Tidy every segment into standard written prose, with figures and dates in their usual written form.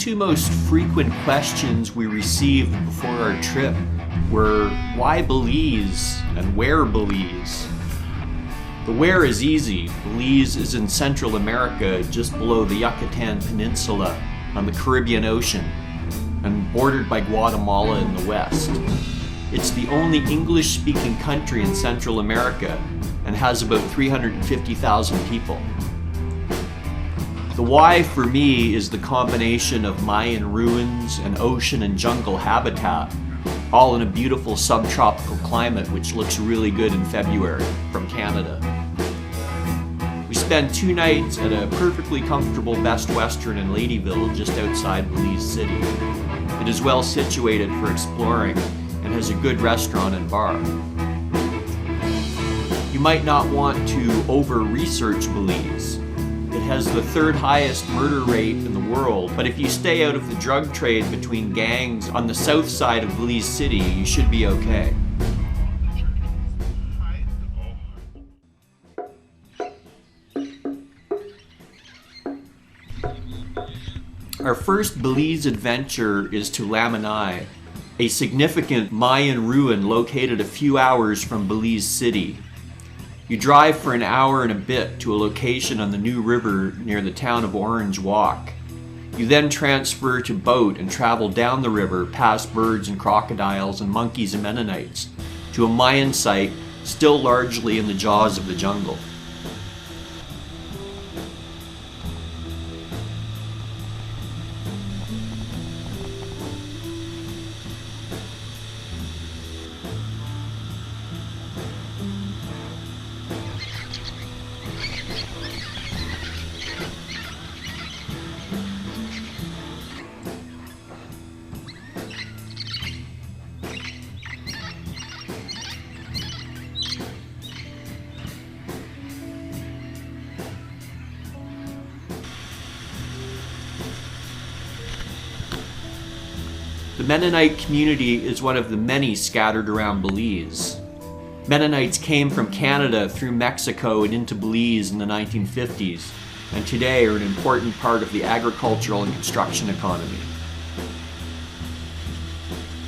two most frequent questions we received before our trip were why Belize and where Belize? The where is easy. Belize is in Central America, just below the Yucatan Peninsula on the Caribbean Ocean, and bordered by Guatemala in the west. It's the only English-speaking country in Central America and has about 350,000 people. The why for me is the combination of Mayan ruins and ocean and jungle habitat, all in a beautiful subtropical climate which looks really good in February from Canada. We spent 2 nights at a perfectly comfortable Best Western in Ladyville just outside Belize City. It is well situated for exploring and has a good restaurant and bar. You might not want to over-research Belize. It has the 3rd highest murder rate in the world, but if you stay out of the drug trade between gangs on the south side of Belize City, you should be okay. Our first Belize adventure is to Lamanai, a significant Mayan ruin located a few hours from Belize City. You drive for an hour and a bit to a location on the New River near the town of Orange Walk. You then transfer to boat and travel down the river past birds and crocodiles and monkeys and Mennonites to a Mayan site still largely in the jaws of the jungle. The Mennonite community is one of the many scattered around Belize. Mennonites came from Canada through Mexico and into Belize in the 1950s, and today are an important part of the agricultural and construction economy.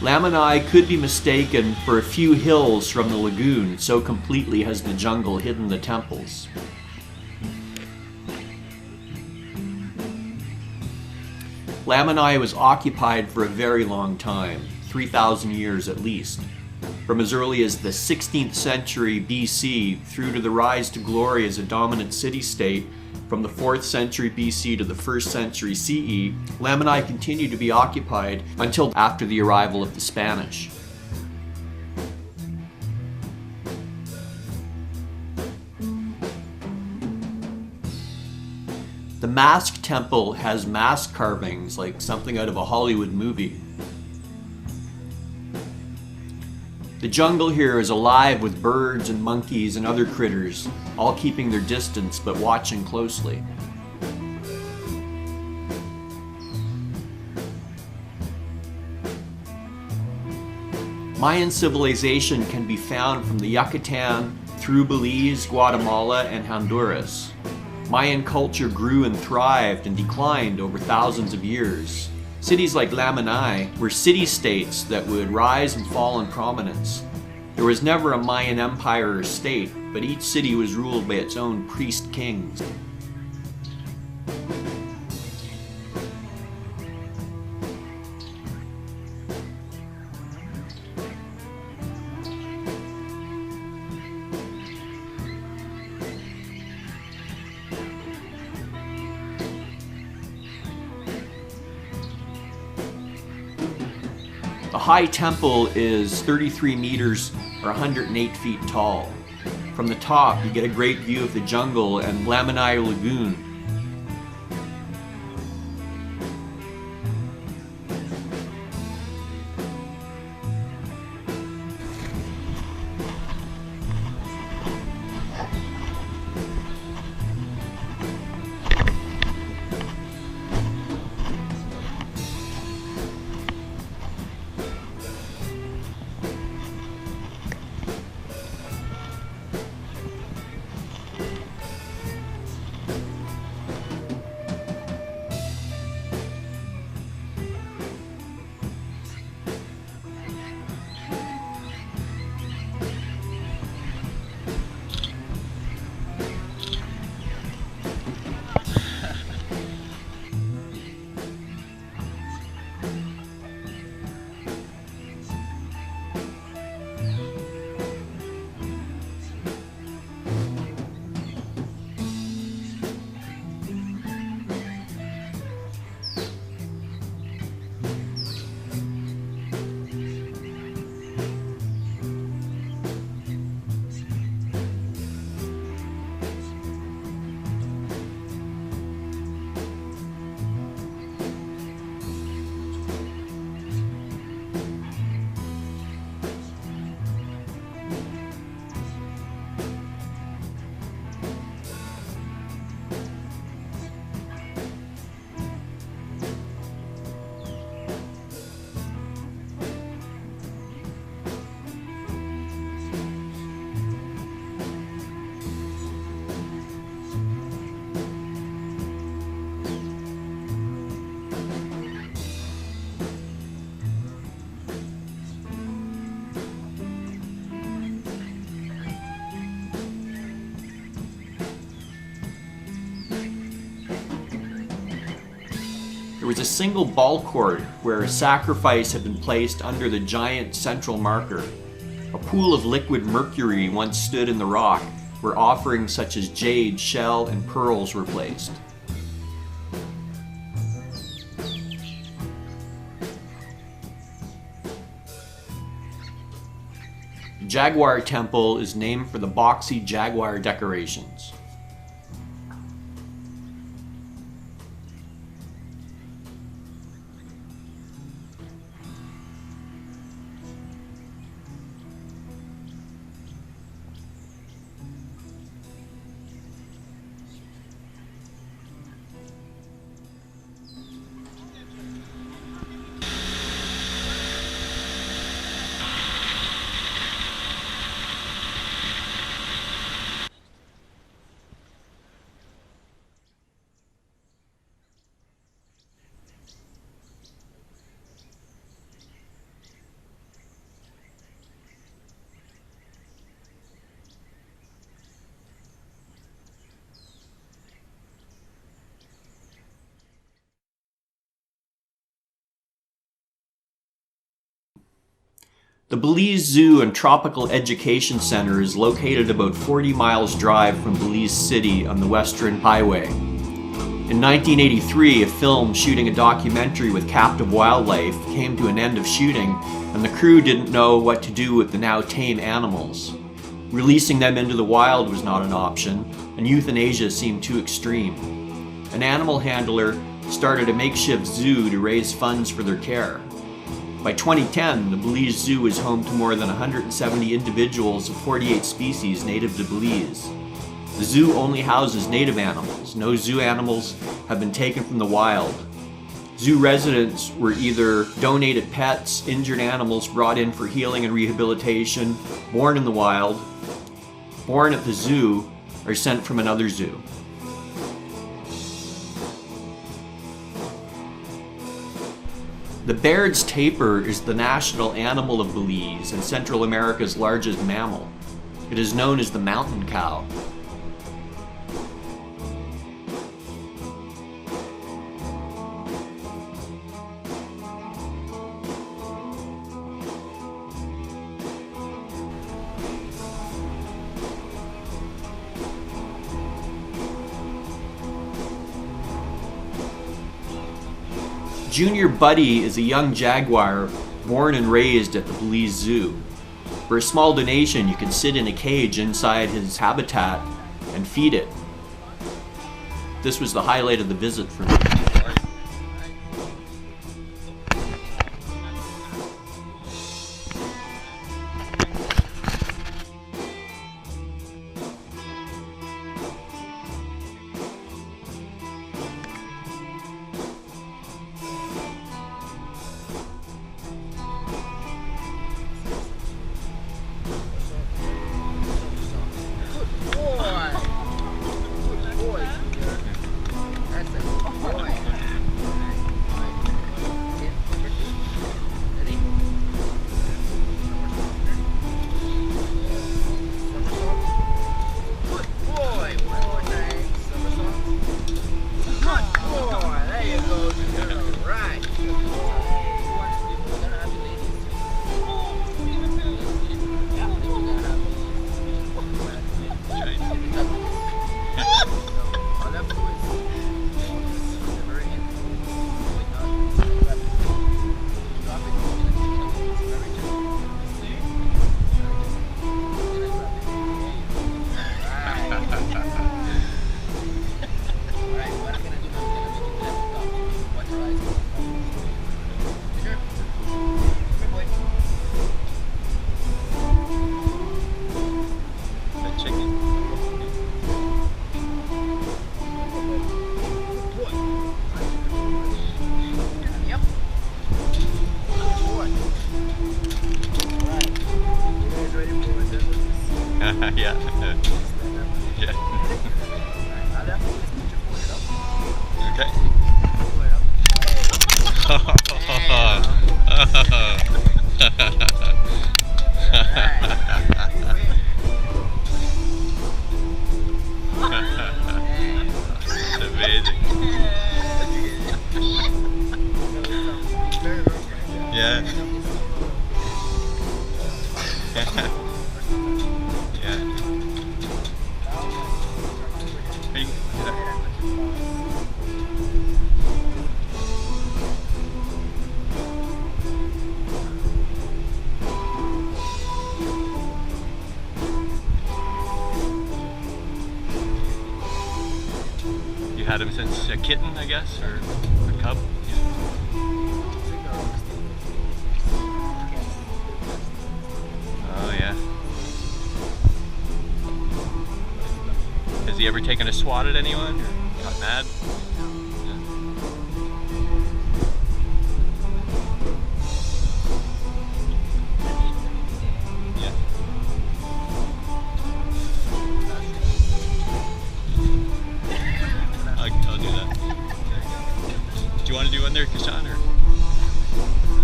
Lamanai could be mistaken for a few hills from the lagoon, so completely has the jungle hidden the temples. Lamanai was occupied for a very long time, 3,000 years at least, from as early as the 16th century BC through to the rise to glory as a dominant city-state from the 4th century BC to the 1st century CE. Lamanai continued to be occupied until after the arrival of the Spanish. The Mask Temple has mask carvings like something out of a Hollywood movie. The jungle here is alive with birds and monkeys and other critters, all keeping their distance but watching closely. Mayan civilization can be found from the Yucatan through Belize, Guatemala, and Honduras. Mayan culture grew and thrived and declined over thousands of years. Cities like Lamanai were city-states that would rise and fall in prominence. There was never a Mayan empire or state, but each city was ruled by its own priest kings. The high temple is 33 meters or 108 feet tall. From the top, you get a great view of the jungle and Lamanai Lagoon. single ball court where a sacrifice had been placed under the giant central marker. A pool of liquid mercury once stood in the rock where offerings such as jade, shell, and pearls were placed. The Jaguar Temple is named for the boxy jaguar decorations. The Belize Zoo and Tropical Education Center is located about 40 miles drive from Belize City on the Western Highway. In 1983, a film shooting a documentary with captive wildlife came to an end of shooting, and the crew didn't know what to do with the now tame animals. Releasing them into the wild was not an option, and euthanasia seemed too extreme. An animal handler started a makeshift zoo to raise funds for their care. By 2010, the Belize Zoo is home to more than 170 individuals of 48 species native to Belize. The zoo only houses native animals. No zoo animals have been taken from the wild. Zoo residents were either donated pets, injured animals brought in for healing and rehabilitation, born in the wild, born at the zoo, or sent from another zoo. The Baird's tapir is the national animal of Belize and Central America's largest mammal. It is known as the mountain cow. Junior Buddy is a young jaguar born and raised at the Belize Zoo. For a small donation, you can sit in a cage inside his habitat and feed it. This was the highlight of the visit for me. Yeah. Yeah. Okay. That's amazing. had him since a kitten, I guess, or a cub. Oh yeah. Has he ever taken a swat at anyone or got mad? Yeah. I'll do that. Do you want to do one there, Kashan, or?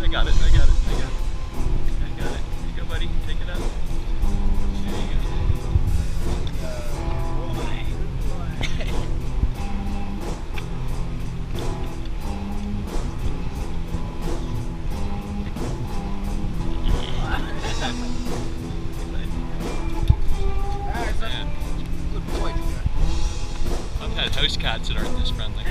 I got it. Here you go, buddy. Take it out. There you go. Man. I've had house cats that aren't this friendly.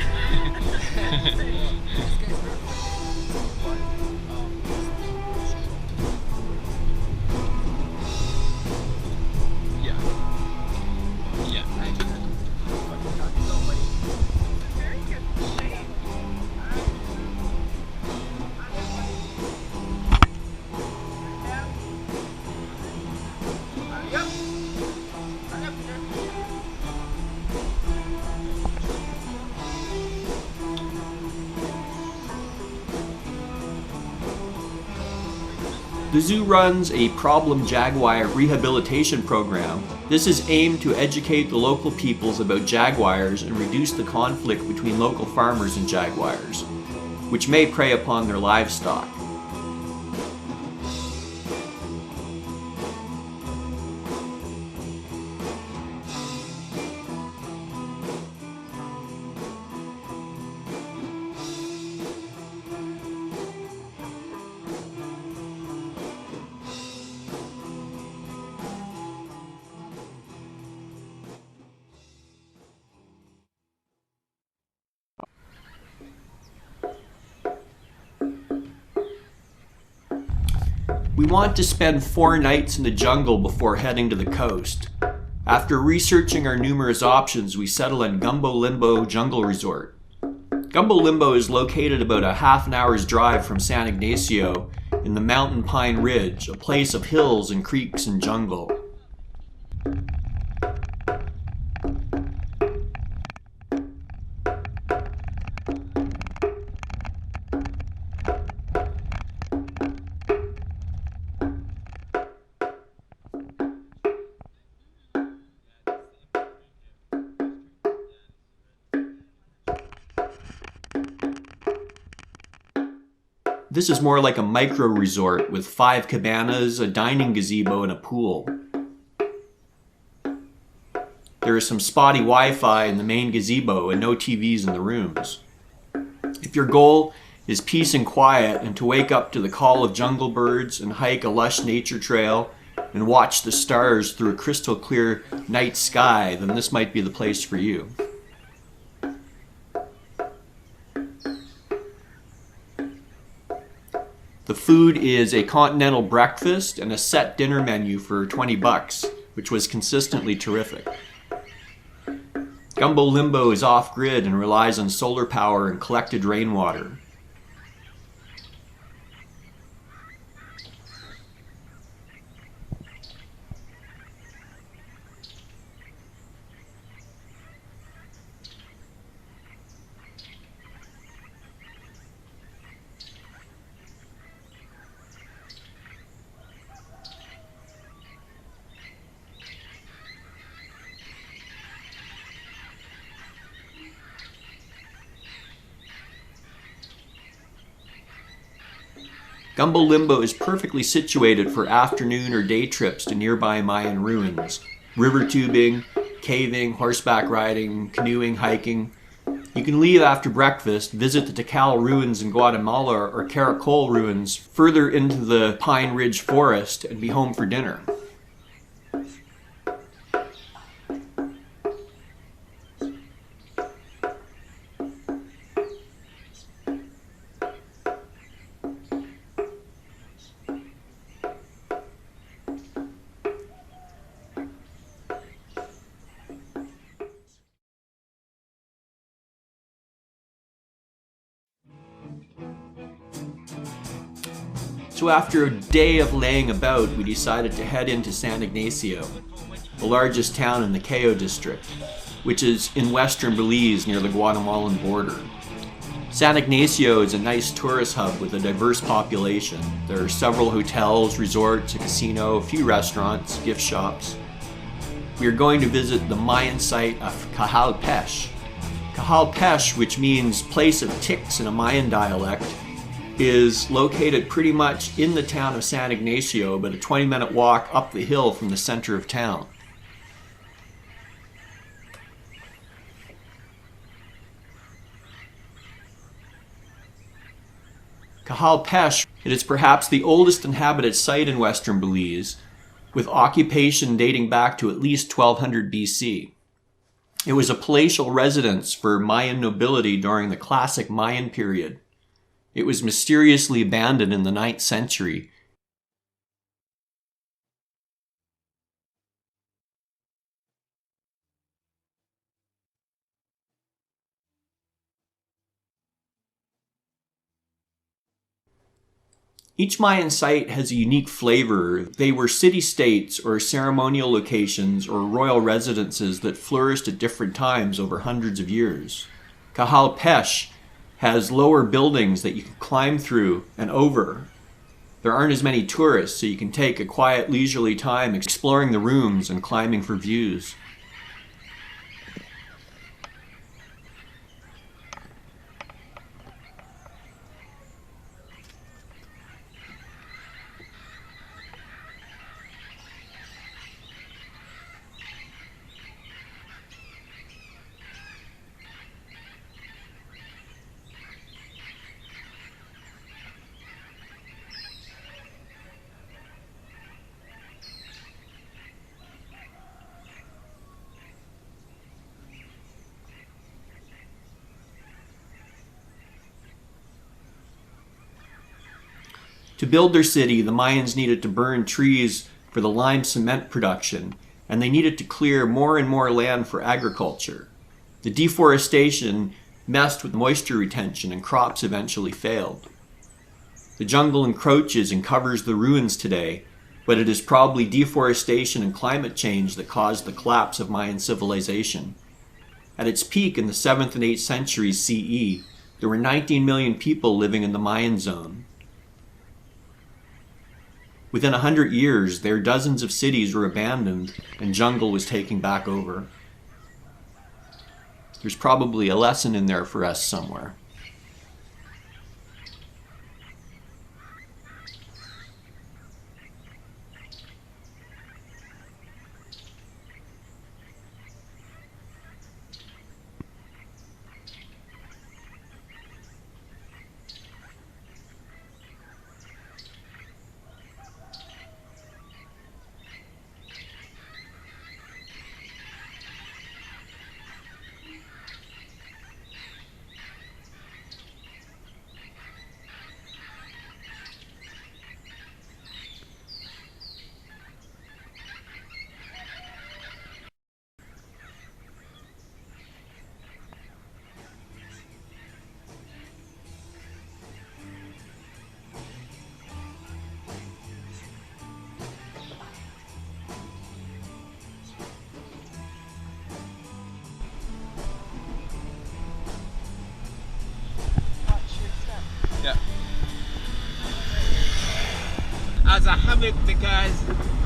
The zoo runs a problem jaguar rehabilitation program. This is aimed to educate the local peoples about jaguars and reduce the conflict between local farmers and jaguars, which may prey upon their livestock. We want to spend 4 nights in the jungle before heading to the coast. After researching our numerous options, we settle on Gumbo Limbo Jungle Resort. Gumbo Limbo is located about a half an hour's drive from San Ignacio in the Mountain Pine Ridge, a place of hills and creeks and jungle. This is more like a micro resort with 5 cabanas, a dining gazebo, and a pool. There is some spotty Wi-Fi in the main gazebo and no TVs in the rooms. If your goal is peace and quiet and to wake up to the call of jungle birds and hike a lush nature trail and watch the stars through a crystal clear night sky, then this might be the place for you. The food is a continental breakfast and a set dinner menu for $20, which was consistently terrific. Gumbo Limbo is off-grid and relies on solar power and collected rainwater. Gumbo Limbo is perfectly situated for afternoon or day trips to nearby Mayan ruins, river tubing, caving, horseback riding, canoeing, hiking. You can leave after breakfast, visit the Cahal ruins in Guatemala or Caracol ruins further into the Pine Ridge forest and be home for dinner. So after a day of laying about, we decided to head into San Ignacio, the largest town in the Cahal district, which is in western Belize near the Guatemalan border. San Ignacio is a nice tourist hub with a diverse population. There are several hotels, resorts, a casino, a few restaurants, gift shops. We are going to visit the Mayan site of Cahal, Pech. Cahal, Pech, which means place of ticks in a Mayan dialect, is located pretty much in the town of San Ignacio, but a 20-minute walk up the hill from the center of town. Cahal, Pech, it is perhaps the oldest inhabited site in western Belize, with occupation dating back to at least 1200 BC. It was a palatial residence for Mayan nobility during the classic Mayan period. It was mysteriously abandoned in the 9th century. Each Mayan site has a unique flavor. They were city-states or ceremonial locations or royal residences that flourished at different times over hundreds of years. Cahal, Pech has lower buildings that you can climb through and over. There aren't as many tourists, so you can take a quiet, leisurely time exploring the rooms and climbing for views. To build their city, the Mayans needed to burn trees for the lime cement production, and they needed to clear more and more land for agriculture. The deforestation messed with moisture retention, and crops eventually failed. The jungle encroaches and covers the ruins today, but it is probably deforestation and climate change that caused the collapse of Mayan civilization. At its peak in the 7th and 8th centuries CE, there were 19 million people living in the Mayan zone. Within 100 years, their dozens of cities were abandoned and jungle was taken back over. There's probably a lesson in there for us somewhere. Yeah. As a habit, because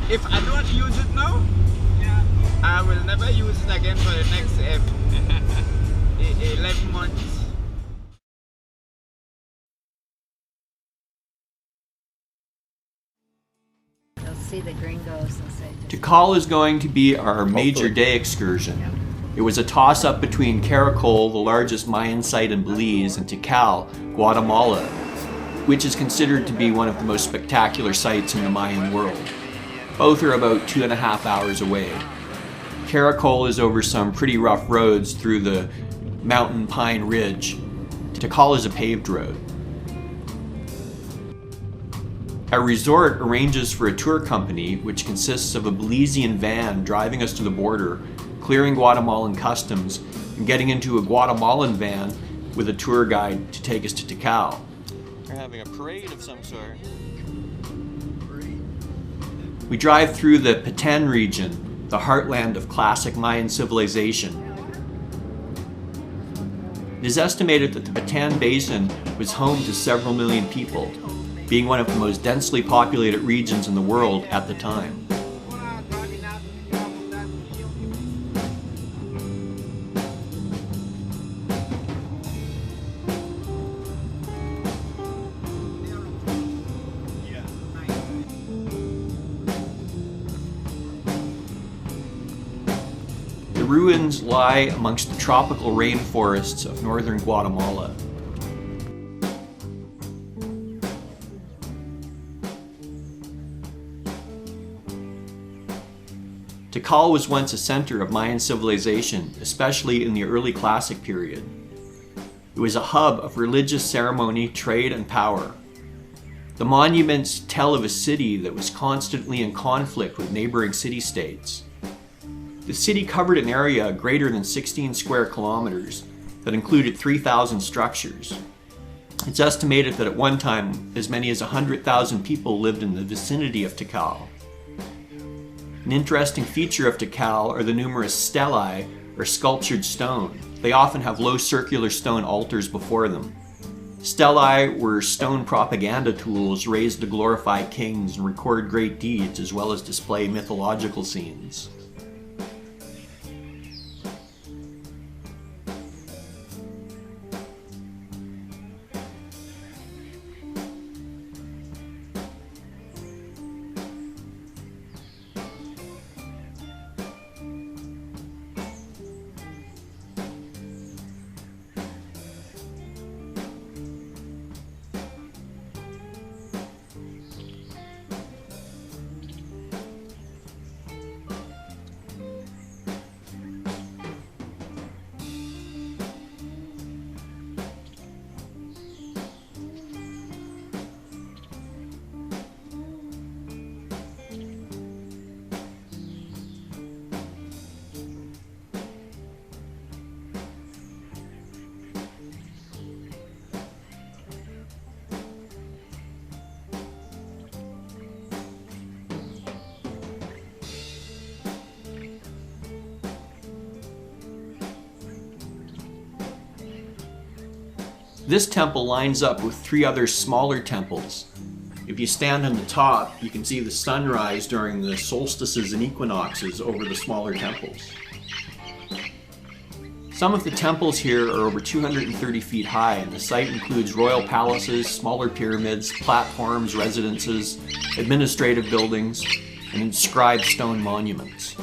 if I don't use it now, I will never use it again for the next 11 months. They'll see the gringos and say, Tikal is going to be our major day excursion. It was a toss-up between Caracol, the largest Mayan site in Belize, and Tikal, Guatemala, which is considered to be one of the most spectacular sites in the Mayan world. Both are about 2.5 hours away. Caracol is over some pretty rough roads through the mountain pine ridge. Tikal is a paved road. Our resort arranges for a tour company which consists of a Belizean van driving us to the border, clearing Guatemalan customs, and getting into a Guatemalan van with a tour guide to take us to Tikal. They're having a parade of some sort. We drive through the Pech region, the heartland of classic Mayan civilization. It is estimated that the Pech Basin was home to several million people, being one of the most densely populated regions in the world at the time. The ruins lie amongst the tropical rainforests of northern Guatemala. Tikal was once a center of Mayan civilization, especially in the early classic period. It was a hub of religious ceremony, trade, and power. The monuments tell of a city that was constantly in conflict with neighboring city-states. The city covered an area greater than 16 square kilometers that included 3,000 structures. It's estimated that at one time, as many as 100,000 people lived in the vicinity of Tikal. An interesting feature of Cahal are the numerous stelae, or sculptured stone. They often have low circular stone altars before them. Stelae were stone propaganda tools raised to glorify kings and record great deeds, as well as display mythological scenes. This temple lines up with 3 other smaller temples. If you stand on the top, you can see the sunrise during the solstices and equinoxes over the smaller temples. Some of the temples here are over 230 feet high, and the site includes royal palaces, smaller pyramids, platforms, residences, administrative buildings, and inscribed stone monuments.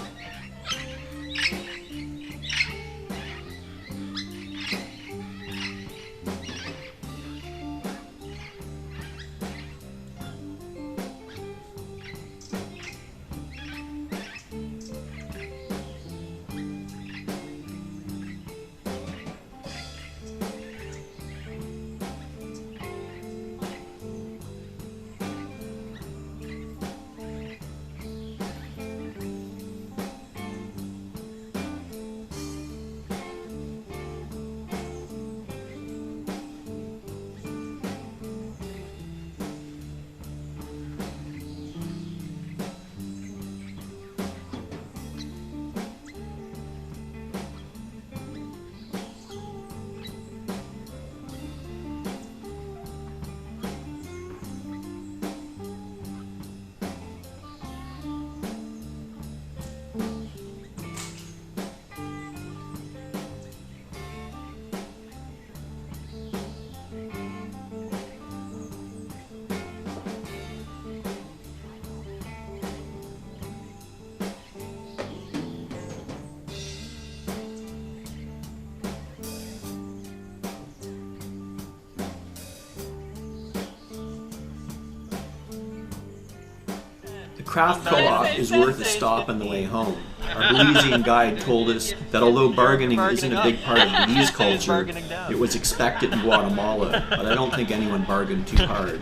The craft co-op is worth a stop on the way home. Our Belizean guide told us that although bargaining isn't a big part of Belize culture, it was expected in Guatemala, but I don't think anyone bargained too hard.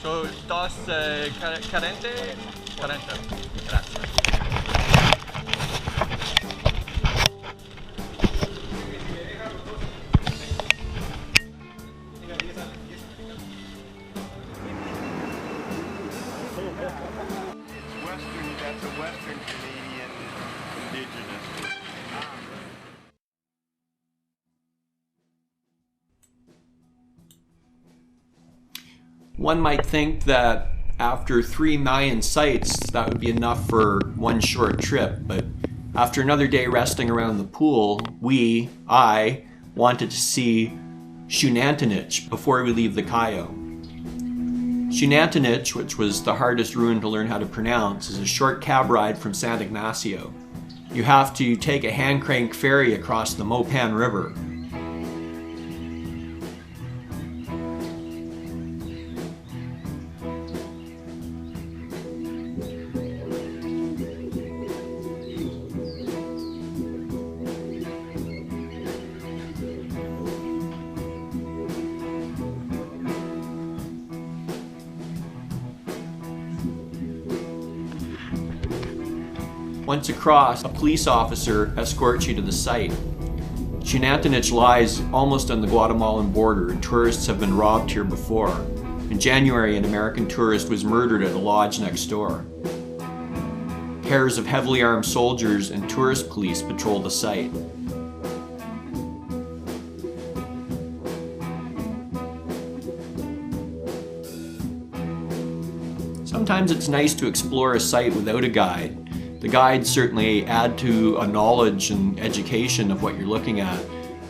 So, dos 40? 40. Gracias. One might think that after 3 Mayan sites, that would be enough for one short trip, but after another day resting around the pool, I wanted to see Xunantunich before we leave the Cayo. Xunantunich, which was the hardest ruin to learn how to pronounce, is a short cab ride from San Ignacio. You have to take a hand-crank ferry across the Mopan River. Once across, a police officer escorts you to the site. Xunantunich lies almost on the Guatemalan border, and tourists have been robbed here before. In January, an American tourist was murdered at a lodge next door. Pairs of heavily armed soldiers and tourist police patrol the site. Sometimes it's nice to explore a site without a guide. The guides certainly add to a knowledge and education of what you're looking at,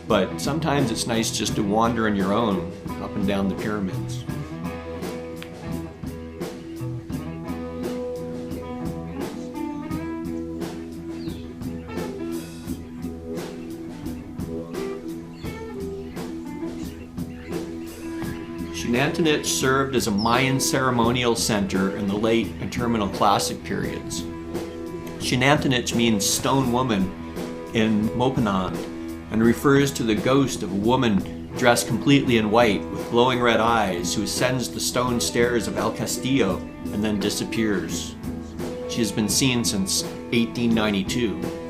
but sometimes it's nice just to wander on your own up and down the pyramids. Xunantunich served as a Mayan ceremonial center in the late and terminal classic periods. Xunantunich means stone woman in Mopanan and refers to the ghost of a woman dressed completely in white with glowing red eyes who ascends the stone stairs of El Castillo and then disappears. She has been seen since 1892.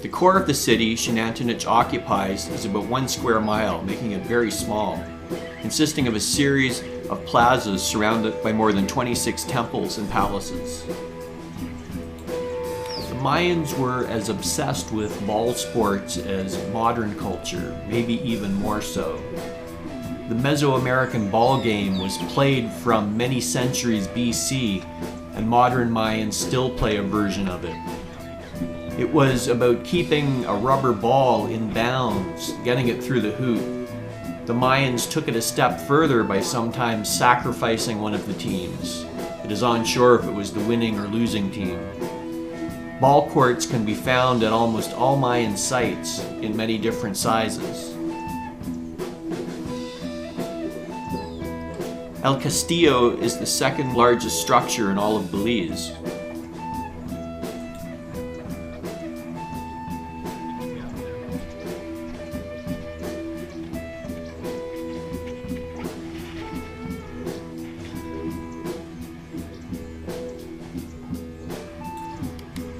The core of the city Xunantunich occupies is about 1 square mile, making it very small, consisting of a series of plazas surrounded by more than 26 temples and palaces. The Mayans were as obsessed with ball sports as modern culture, maybe even more so. The Mesoamerican ball game was played from many centuries BC, and modern Mayans still play a version of it. It was about keeping a rubber ball in bounds, getting it through the hoop. The Mayans took it a step further by sometimes sacrificing one of the teams. It is unsure if it was the winning or losing team. Ball courts can be found at almost all Mayan sites in many different sizes. El Castillo is the second largest structure in all of Belize.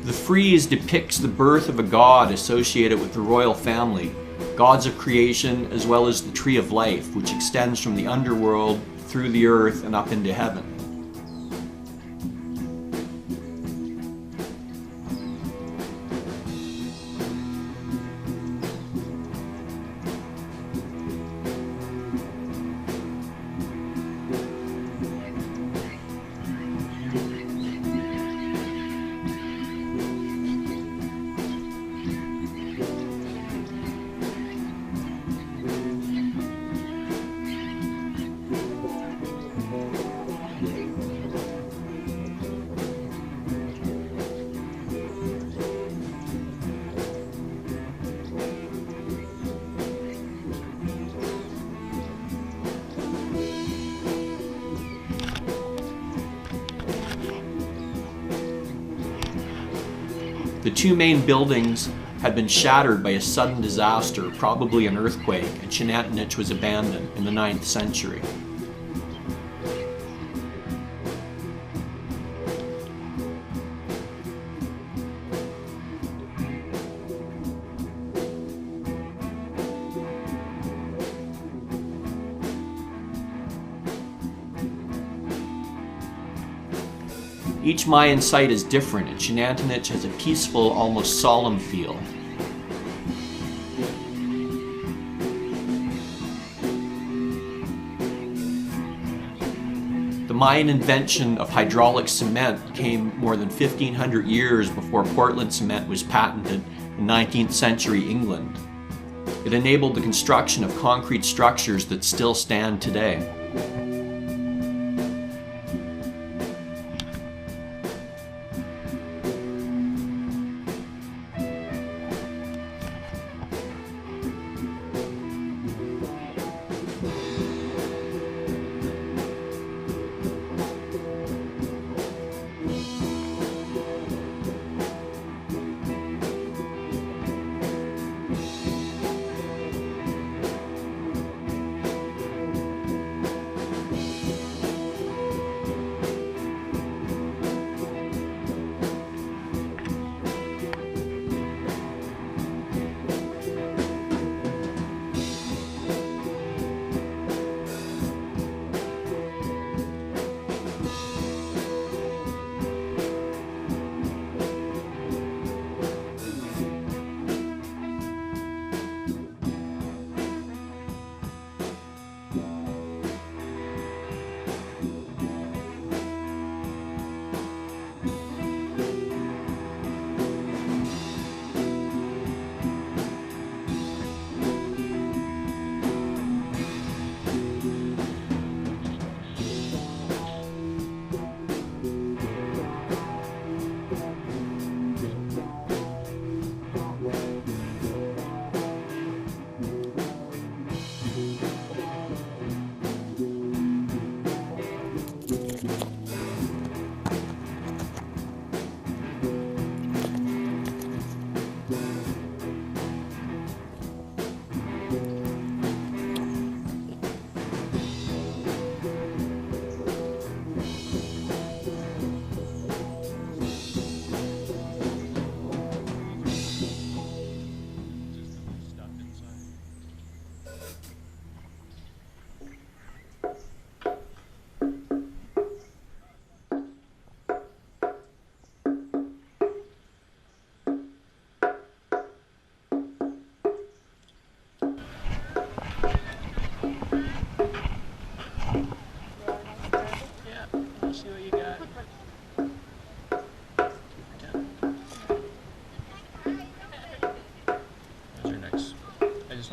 The frieze depicts the birth of a god associated with the royal family, gods of creation, as well as the tree of life, which extends from the underworld through the earth and up into heaven. The two main buildings had been shattered by a sudden disaster, probably an earthquake, and Xunantunich was abandoned in the 9th century. Each Mayan site is different, and Xunantunich has a peaceful, almost solemn feel. The Mayan invention of hydraulic cement came more than 1,500 years before Portland cement was patented in 19th century England. It enabled the construction of concrete structures that still stand today.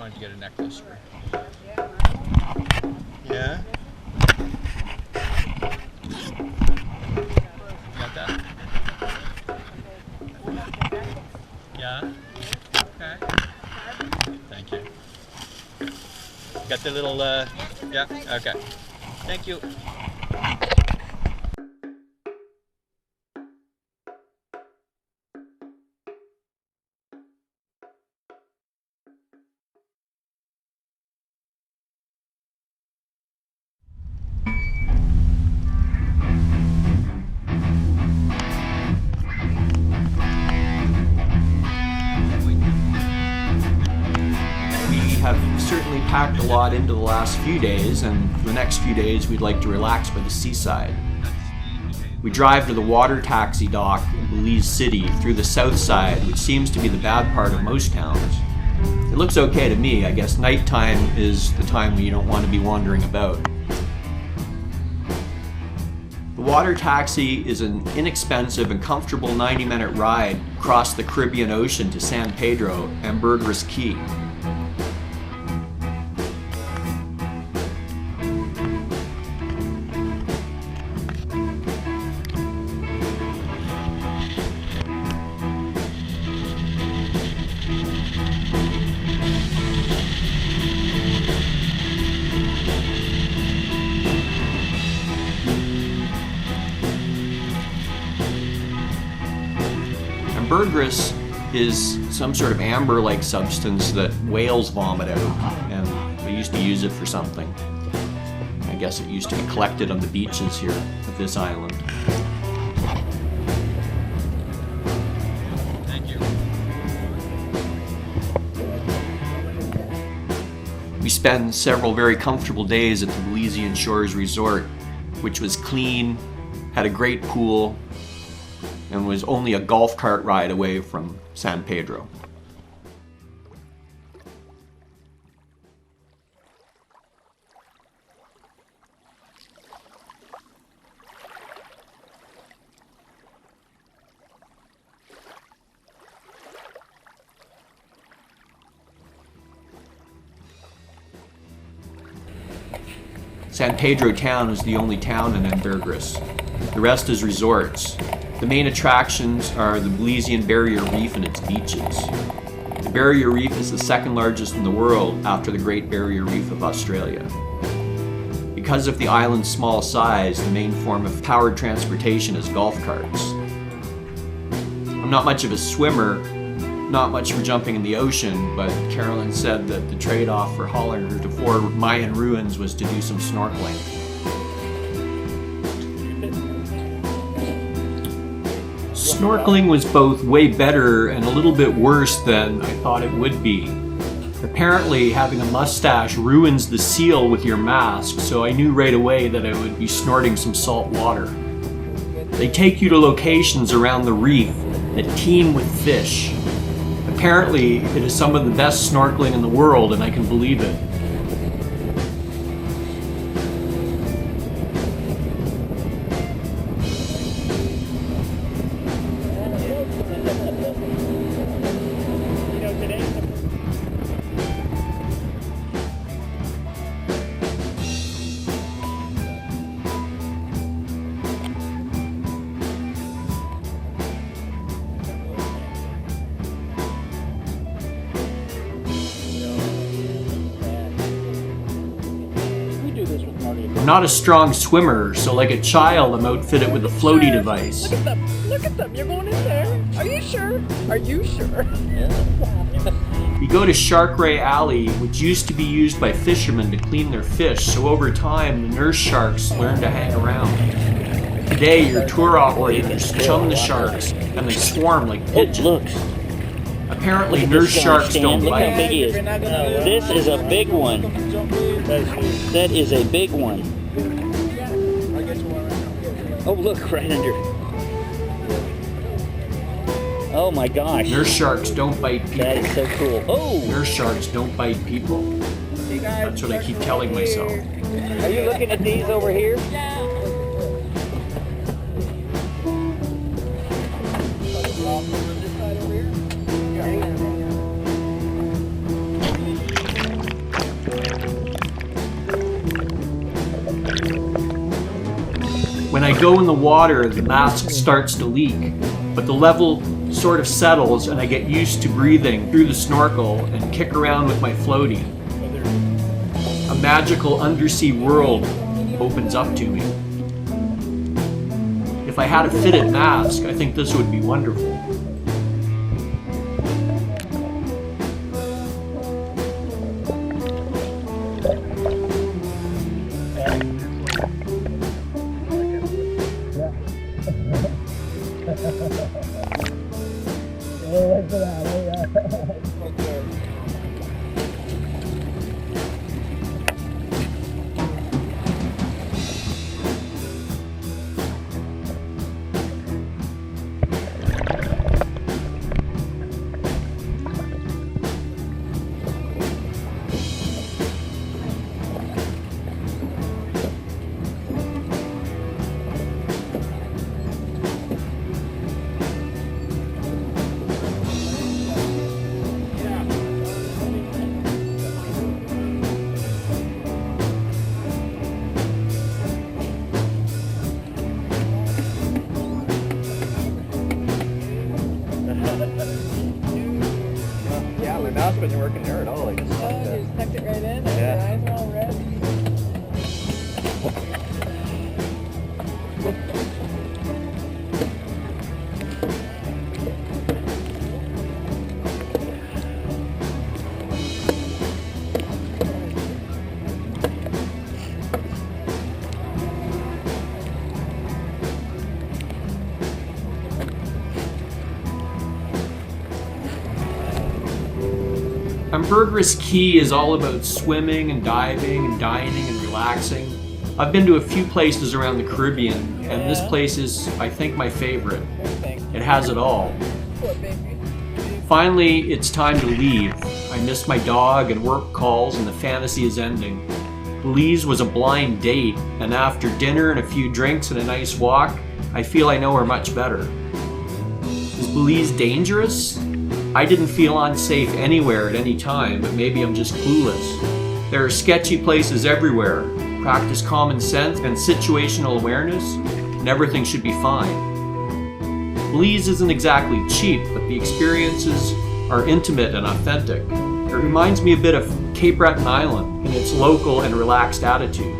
To get a necklace for. Yeah? You got that? Yeah? Okay. Thank you. Got the little, yeah? Okay. Thank you. Have certainly packed a lot into the last few days, and for the next few days we'd like to relax by the seaside. We drive to the water taxi dock in Belize City through the south side, which seems to be the bad part of most towns. It looks okay to me. I guess nighttime is the time when you don't want to be wandering about. The water taxi is an inexpensive and comfortable 90-minute ride across the Caribbean Ocean to San Pedro and Ambergris Key. Ambergris is some sort of amber-like substance that whales vomit out, and they used to use it for something. I guess it used to be collected on the beaches here of this island. Thank you. We spend several very comfortable days at the Belizean Shores Resort, which was clean, had a great pool, and was only a golf cart ride away from San Pedro. San Pedro town is the only town in Ambergris. The rest is resorts. The main attractions are the Belizean Barrier Reef and its beaches. The Barrier Reef is the second largest in the world after the Great Barrier Reef of Australia. Because of the island's small size, the main form of powered transportation is golf carts. I'm not much of a swimmer, not much for jumping in the ocean, but Carolyn said that the trade-off for hauling her to 4 Mayan ruins was to do some snorkeling. Snorkeling was both way better and a little bit worse than I thought it would be. Apparently, having a mustache ruins the seal with your mask, so I knew right away that I would be snorting some salt water. They take you to locations around the reef that teem with fish. Apparently, it is some of the best snorkeling in the world, and I can believe it. I'm not a strong swimmer, so like a child, I'm outfitted with a floaty device. Look at them. Look at them. You're going in there. Are you sure? Are you sure? You go to Shark Ray Alley, which used to be used by fishermen to clean their fish, so over time the nurse sharks learn to hang around. Today, your tour operators chum the sharks, and they swarm like pigeons. Look. Apparently, nurse sharks don't Look how bite. big he is. This is a big one. That is a big one. Oh, look, right under. Oh my gosh. Nurse sharks don't bite people. That is so cool. Oh! Nurse sharks don't bite people. That's what I keep telling myself. Are you looking at these over here? When I go in the water, the mask starts to leak, but the level sort of settles and I get used to breathing through the snorkel and kick around with my floaty. A magical undersea world opens up to me. If I had a fitted mask, I think this would be wonderful. But you're working there at all. Like, you stuck it right in, and your eyes are all red. Ambergris Key is all about swimming and diving and dining and relaxing. I've been to a few places around the Caribbean, and this place is, I think, my favorite. Thanks. It has it all. Finally, it's time to leave. I miss my dog and work calls, and the fantasy is ending. Belize was a blind date, and after dinner and a few drinks and a nice walk, I feel I know her much better. Is Belize dangerous? I didn't feel unsafe anywhere at any time, but maybe I'm just clueless. There are sketchy places everywhere. Practice common sense and situational awareness, and everything should be fine. Belize isn't exactly cheap, but the experiences are intimate and authentic. It reminds me a bit of Cape Breton Island in its local and relaxed attitude.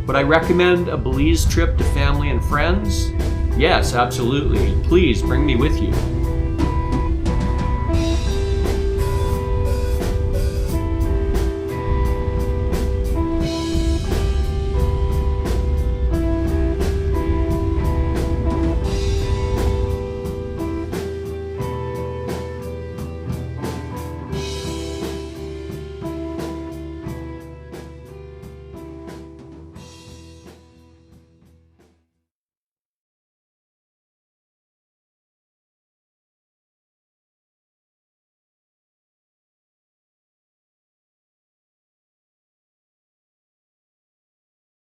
Would I recommend a Belize trip to family and friends? Yes, absolutely. Please bring me with you.